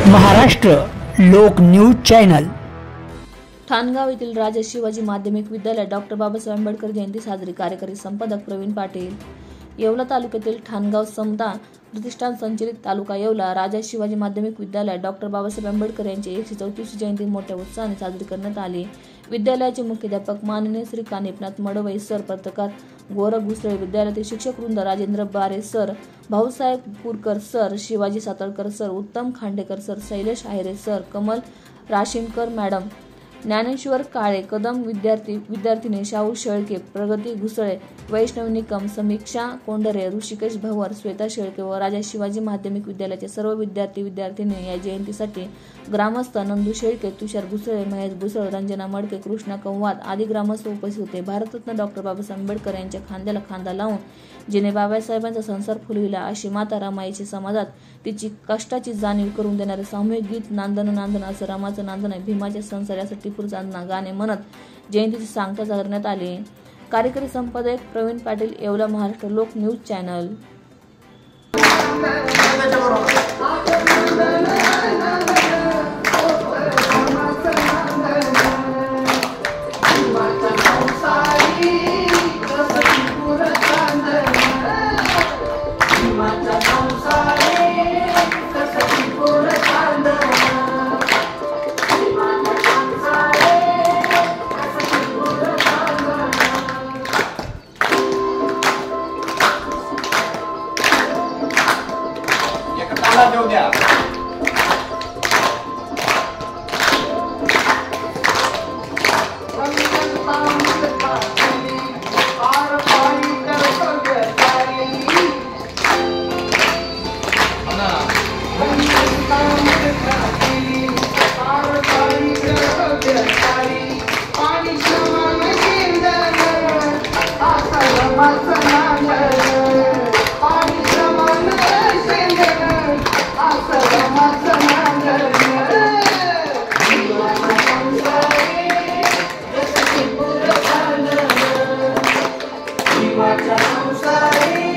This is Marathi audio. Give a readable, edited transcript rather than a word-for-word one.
महाराष्ट्र लोक न्यूज चॅनल। ठाणगाव येथील राजा शिवाजी माध्यमिक विद्यालयात डॉक्टर बाबासाहेब आंबेडकर जयंती साजरी। कार्यकारी संपादक प्रवीण पाटील। येवला तालुक्यातील ठाणगाव समता प्रतिष्ठान संचलित तालुका येवला राजा शिवाजी माध्यमिक विद्यालयात डॉक्टर बाबासाहेब आंबेडकर यांची 134वी जयंती मोठ्या उत्साहाने साजरी करण्यात आली। विद्यालयाचे मुख्याध्यापक माननीय श्री कानिपनाथ मडवई सर, पत्रकार गौरव घुसळे, विद्यालयातील शिक्षक वृंद Rajendra Bare sir, Bhausaheb Purkar sir, Shivaji Satalkar sir, Uttam Khandekar sir, Shailesh Ahere sir, Kamal Rashimkar madam, Dnyaneshwar Kale Kadam, विद्यार्थिनी शाहू शेळके, प्रगती घुसळे, वैष्णव निकम, समीक्षा कोंडरे, ऋषिकेश भवर, श्वेता शेळके व राजा शिवाजी माध्यमिक विद्यालयाचे सर्व विद्यार्थी या जयंतीसाठी ग्रामस्थ नंदू शेळके, तुषार घुसळे, महेश घुसळ, रंजना मडके, कृष्णा कंवाद आदी ग्रामस्थ उपस्थित होते। भारतरत्न डॉक्टर बाबासाहेब आंबेडकर यांच्या खांद्याला खांदा लावून जिने बाबासाहेबांचा संसार फुलविला अशी माता रमाईची समाजात तिची कष्टाची जाणीव करून देणारे सामूहिक गीत नांदन नांदन असं रामाचं नांदन आहे भीमाच्या संसार यासाठी टिपूर चांदना गाणे म्हणत जयंतीची सांगता करण्यात आली। कार्यकारी संपादक प्रवीण पाटील, येवला, महाराष्ट्र लोक न्यूज चॅनल। Sanjay